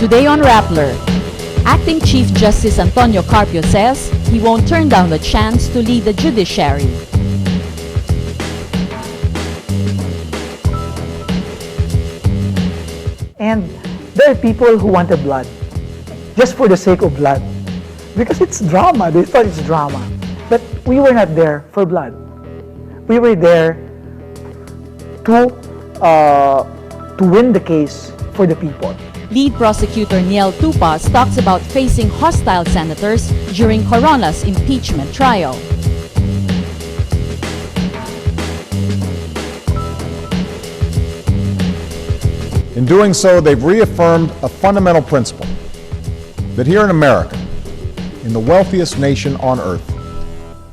Today on Rappler, Acting Chief Justice Antonio Carpio says he won't turn down the chance to lead the judiciary. And there are people who wanted blood, just for the sake of blood. Because it's drama, they thought it's drama. But we were not there for blood. We were there to win the case for the people. Lead Prosecutor Tupas talks about facing hostile senators during Corona's impeachment trial. In doing so, they've reaffirmed a fundamental principle that here in America, in the wealthiest nation on earth,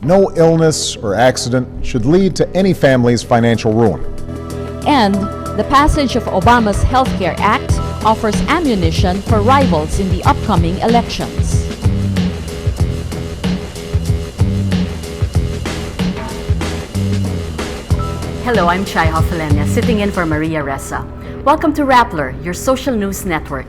no illness or accident should lead to any family's financial ruin. And the passage of Obama's Healthcare Act offers ammunition for rivals in the upcoming elections. Hello, I'm Chai Hofalenia, sitting in for Maria Ressa. Welcome to Rappler, your social news network.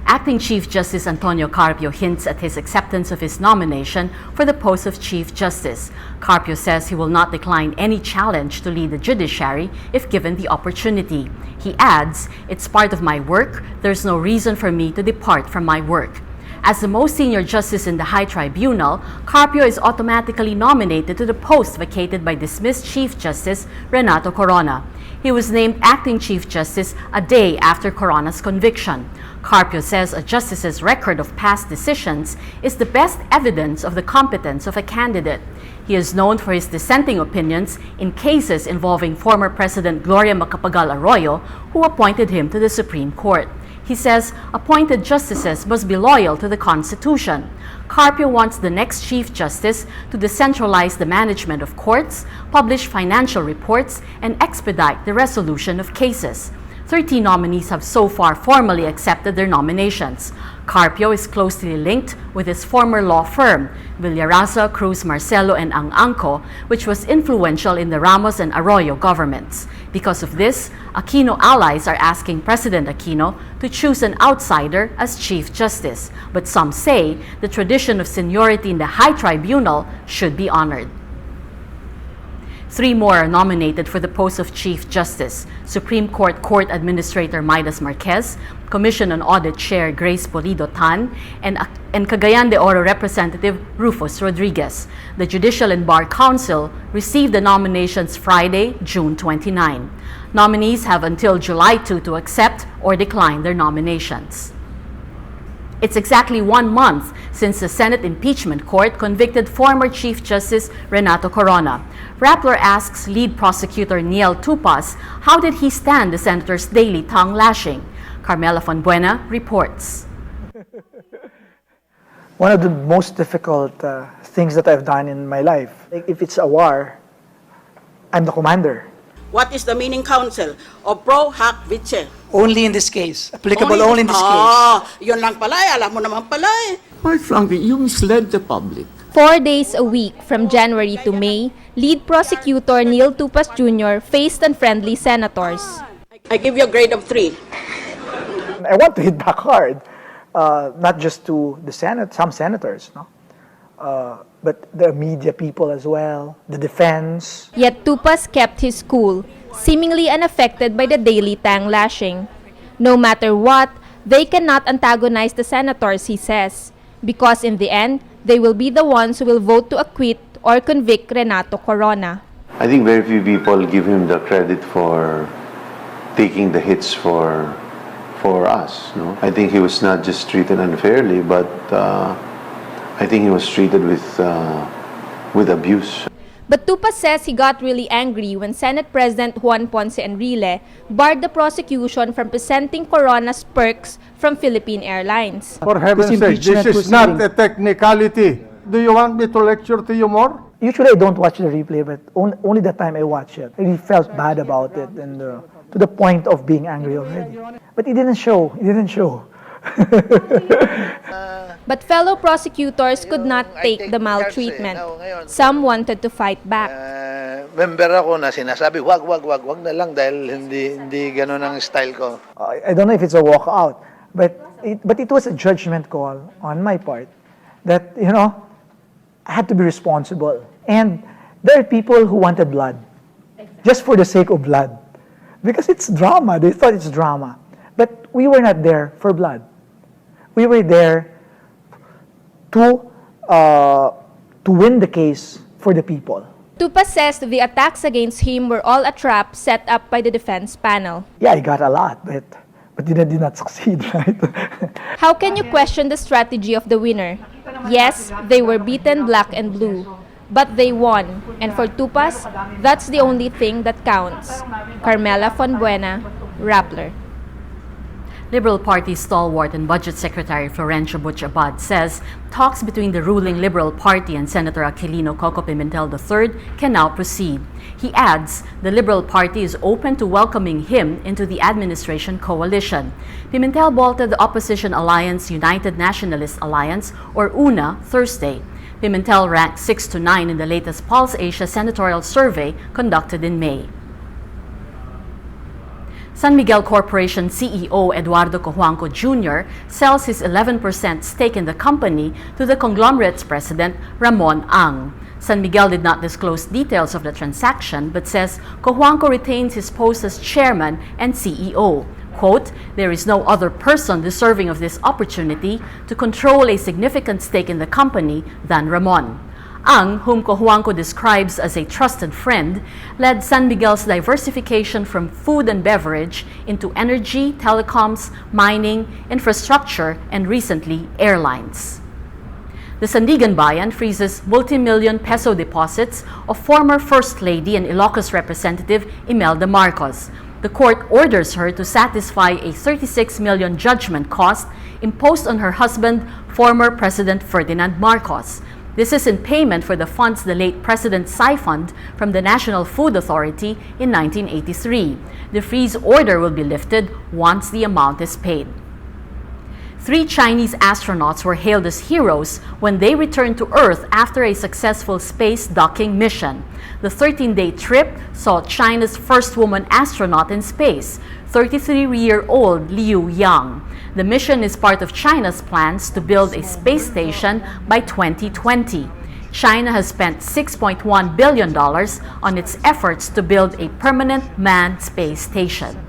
Acting Chief Justice Antonio Carpio hints at his acceptance of his nomination for the post of Chief Justice. Carpio says he will not decline any challenge to lead the judiciary if given the opportunity. He adds, "It's part of my work. There's no reason for me to depart from my work." As the most senior justice in the High Tribunal, Carpio is automatically nominated to the post vacated by dismissed Chief Justice Renato Corona. He was named Acting Chief Justice a day after Corona's conviction. Carpio says a justice's record of past decisions is the best evidence of the competence of a candidate. He is known for his dissenting opinions in cases involving former President Gloria Macapagal Arroyo, who appointed him to the Supreme Court. He says appointed justices must be loyal to the Constitution. Carpio wants the next Chief Justice to decentralize the management of courts, publish financial reports, and expedite the resolution of cases. 13 nominees have so far formally accepted their nominations. Carpio is closely linked with his former law firm, Villaraza, Cruz, Marcelo, and Ang Angco, which was influential in the Ramos and Arroyo governments. Because of this, Aquino allies are asking President Aquino to choose an outsider as Chief Justice. But some say the tradition of seniority in the High Tribunal should be honored. 3 more are nominated for the post of Chief Justice: Supreme Court Court Administrator Midas Marquez, Commission on Audit Chair Grace Polido Tan, and Cagayan de Oro Representative Rufus Rodriguez. The Judicial and Bar Council received the nominations Friday, June 29. Nominees have until July 2 to accept or decline their nominations. It's exactly 1 month since the Senate Impeachment Court convicted former Chief Justice Renato Corona. Rappler asks lead prosecutor Tupas, how did he stand the senator's daily tongue lashing? Carmela Fonbuena reports. One of the most difficult things that I've done in my life. If it's a war, I'm the commander. What is the meaning, counsel, of pro hac vice? Only in this case. Applicable only in this case. Yun lang pala, alam mo naman pala eh. Quite frankly, you misled the public. 4 days a week from January to May, lead prosecutor Tupas Jr. faced unfriendly senators. I give you a grade of 3. I want to hit back hard, not just to the Senate, some senators, no? But the media people as well, the defense. Yet Tupas kept his cool, seemingly unaffected by the daily tang lashing. No matter what, they cannot antagonize the senators, he says, because in the end, they will be the ones who will vote to acquit or convict Renato Corona. I think very few people give him the credit for taking the hits for us. No? I think he was not just treated unfairly, but I think he was treated with abuse. But Tupas says he got really angry when Senate President Juan Ponce Enrile barred the prosecution from presenting Corona's perks from Philippine Airlines. For heaven's sake, this is not a technicality. Do you want me to lecture to you more? Usually I don't watch the replay, but only the time I watch it, I really felt bad about it, and to the point of being angry already. But it didn't show. It didn't show. But fellow prosecutors could not take the maltreatment. Some wanted to fight back. Member ako na sinasabi, wag na lang dahil hindi ganun ang style ko. I don't know if it's a walkout, but But it was a judgment call on my part that, I had to be responsible. And there are people who wanted blood, just for the sake of blood. Because it's drama. They thought it's drama. But we were not there for blood. We were there to win the case for the people. Tupas says the attacks against him were all a trap set up by the defense panel. Yeah, I got a lot, but did not succeed, right? How can you question the strategy of the winner? Yes, they were beaten black and blue, but they won, and for Tupas, that's the only thing that counts. Carmela Fonbuena, Rappler. Liberal Party stalwart and Budget Secretary Florencio Butch Abad says talks between the ruling Liberal Party and Senator Aquilino Coco Pimentel III can now proceed. He adds the Liberal Party is open to welcoming him into the administration coalition. Pimentel bolted the opposition alliance United Nationalist Alliance, or UNA, Thursday. Pimentel ranked 6 to 9 in the latest Pulse Asia senatorial survey conducted in May. San Miguel Corporation CEO Eduardo Cojuangco Jr. sells his 11% stake in the company to the conglomerate's president, Ramon Ang. San Miguel did not disclose details of the transaction but says Cojuangco retains his post as chairman and CEO. Quote, there is no other person deserving of this opportunity to control a significant stake in the company than Ramon. Ang, whom Cojuangco describes as a trusted friend, led San Miguel's diversification from food and beverage into energy, telecoms, mining, infrastructure, and recently, airlines. The Sandigan Bayan freezes multi-million peso deposits of former First Lady and Ilocos Representative Imelda Marcos. The court orders her to satisfy a 36 million judgment cost imposed on her husband, former President Ferdinand Marcos. This is in payment for the funds the late president siphoned from the National Food Authority in 1983. The freeze order will be lifted once the amount is paid. 3 Chinese astronauts were hailed as heroes when they returned to Earth after a successful space docking mission. The 13-day trip saw China's first woman astronaut in space, 33-year-old Liu Yang. The mission is part of China's plans to build a space station by 2020. China has spent $6.1 billion on its efforts to build a permanent manned space station.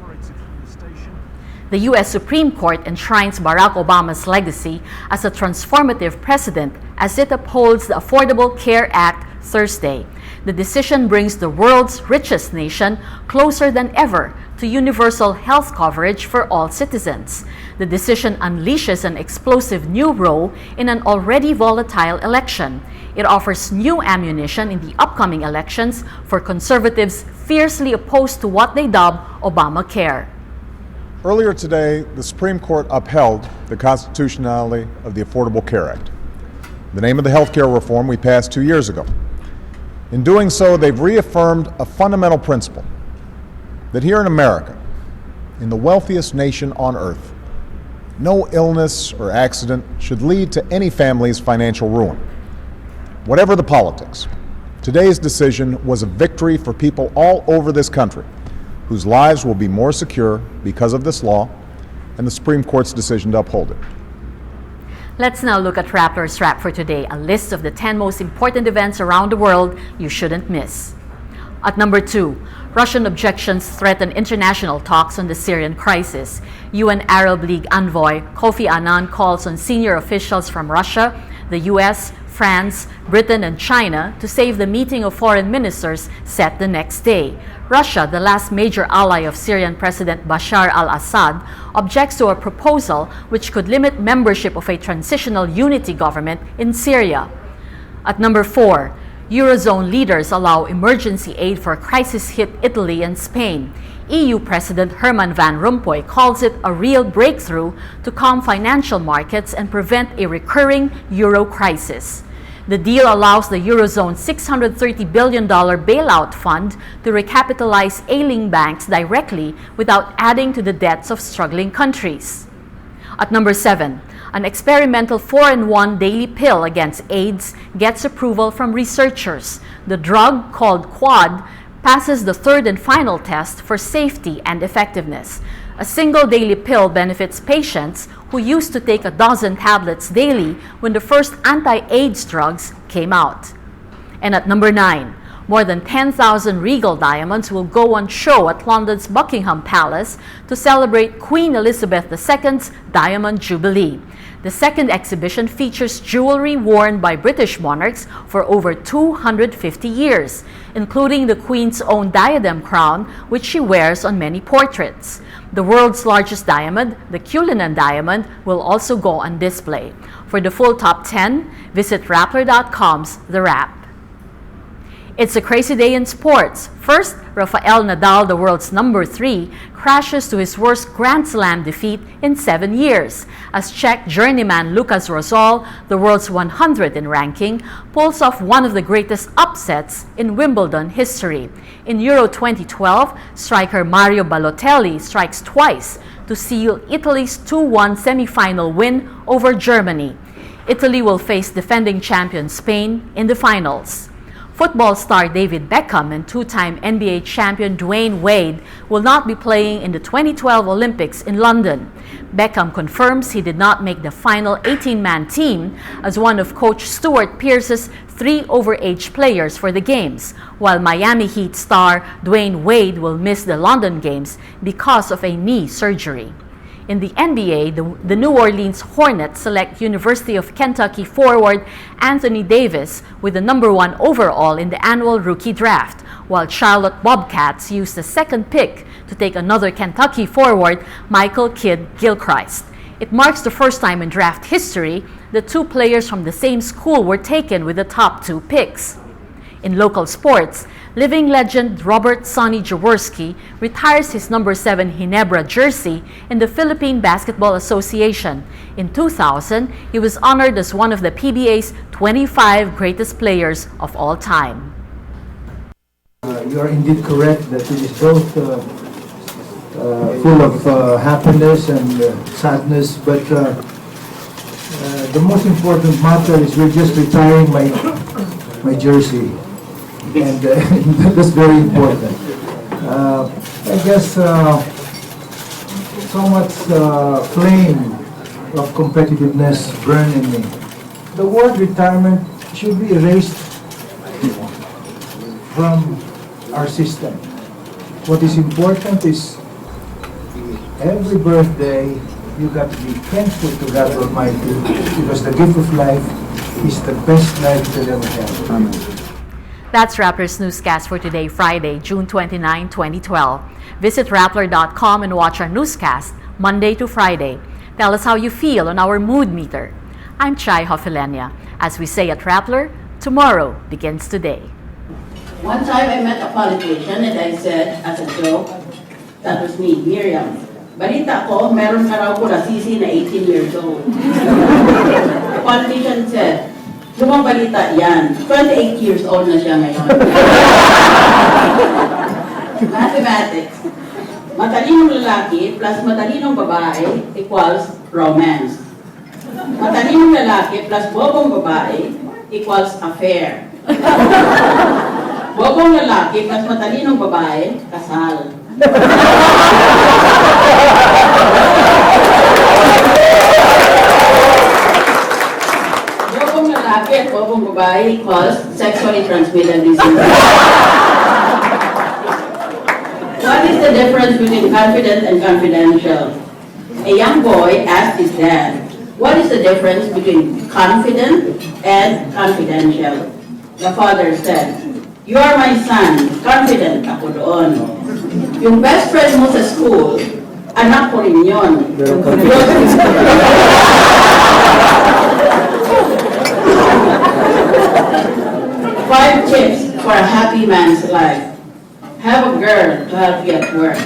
The U.S. Supreme Court enshrines Barack Obama's legacy as a transformative precedent as it upholds the Affordable Care Act Thursday. The decision brings the world's richest nation closer than ever to universal health coverage for all citizens. The decision unleashes an explosive new row in an already volatile election. It offers new ammunition in the upcoming elections for conservatives fiercely opposed to what they dub Obamacare. Earlier today, the Supreme Court upheld the constitutionality of the Affordable Care Act, the name of the health care reform we passed 2 years ago. In doing so, they've reaffirmed a fundamental principle that here in America, in the wealthiest nation on earth, no illness or accident should lead to any family's financial ruin. Whatever the politics, today's decision was a victory for people all over this country whose lives will be more secure because of this law and the Supreme Court's decision to uphold it. Let's now look at Rappler's Wrap for today, a list of the 10 most important events around the world you shouldn't miss. At number 2, Russian objections threaten international talks on the Syrian crisis. UN Arab League envoy Kofi Annan calls on senior officials from Russia, the US, France, Britain, and China to save the meeting of foreign ministers set the next day. Russia, the last major ally of Syrian President Bashar al-Assad, objects to a proposal which could limit membership of a transitional unity government in Syria. At number 4, Eurozone leaders allow emergency aid for crisis-hit Italy and Spain. EU President Herman Van Rompuy calls it a real breakthrough to calm financial markets and prevent a recurring euro crisis. The deal allows the Eurozone's $630 billion bailout fund to recapitalize ailing banks directly without adding to the debts of struggling countries. At number 7, an experimental 4-in-1 daily pill against AIDS gets approval from researchers. The drug, called Quad, passes the third and final test for safety and effectiveness. A single daily pill benefits patients who used to take a dozen tablets daily when the first anti-AIDS drugs came out. And at number 9, more than 10,000 regal diamonds will go on show at London's Buckingham Palace to celebrate Queen Elizabeth II's Diamond Jubilee. The second exhibition features jewelry worn by British monarchs for over 250 years, including the Queen's own diadem crown, which she wears on many portraits. The world's largest diamond, the Cullinan diamond, will also go on display. For the full top 10, visit Rappler.com's The Wrap. It's a crazy day in sports. First, Rafael Nadal, the world's number 3, crashes to his worst Grand Slam defeat in 7 years, as Czech journeyman Lucas Rosol, the world's 100th in ranking, pulls off one of the greatest upsets in Wimbledon history. In Euro 2012, striker Mario Balotelli strikes twice to seal Italy's 2-1 semi-final win over Germany. Italy will face defending champion Spain in the finals. Football star David Beckham and two-time NBA champion Dwayne Wade will not be playing in the 2012 Olympics in London. Beckham confirms he did not make the final 18-man team as one of Coach Stuart Pearce's 3 overage players for the games, while Miami Heat star Dwayne Wade will miss the London games because of a knee surgery. In the NBA, the New Orleans Hornets select University of Kentucky forward Anthony Davis with the number 1 overall in the annual rookie draft, while Charlotte Bobcats use the second pick to take another Kentucky forward, Michael Kidd-Gilchrist. It marks the first time in draft history that 2 players from the same school were taken with the top 2 picks. In local sports, living legend Robert "Sonny" Jaworski retires his number 7 Ginebra jersey in the Philippine Basketball Association. In 2000, he was honored as one of the PBA's 25 greatest players of all time. You are indeed correct that it is both full of happiness and sadness, but the most important matter is we're just retiring my jersey. And that's very important. I guess so much flame of competitiveness burn in me. The word retirement should be erased from our system. What is important is every birthday you got to be thankful to God Almighty, because the gift of life is the best life you could ever have. Amen. That's Rappler's Newscast for today, Friday, June 29, 2012. Visit Rappler.com and watch our newscast Monday to Friday. Tell us how you feel on our mood meter. I'm Chai Hofilenia. As we say at Rappler, tomorrow begins today. One time I met a politician and I said, as a joke, that was me, Miriam. Balita ko, meron ka raw po na sisi na 18 years old. The politician said, lumang balita yan. 28 years old na siya ngayon. Mathematics. Matalinong lalaki plus matalinong babae equals romance. Matalinong lalaki plus bobong babae equals affair. Bobong lalaki plus matalinong babae, kasal. At bobong babae equals sexually transmitted disease. What is the difference between confident and confidential? A young boy asked his dad, what is the difference between confident and confidential? The father said, you are my son, confident ako doon. Yung best friend mo sa school, anak ko rin yun. 5 tips for a happy man's life. Have a girl to help you at work.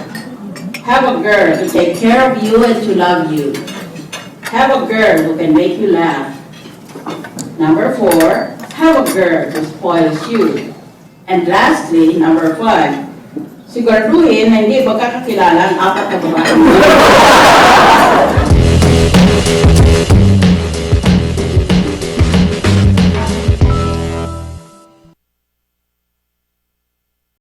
Have a girl to take care of you and to love you. Have a girl who can make you laugh. Number 4, have a girl who spoils you. And lastly, number 5, siguraduhin na hindi magkakakilala ang 4 na babae.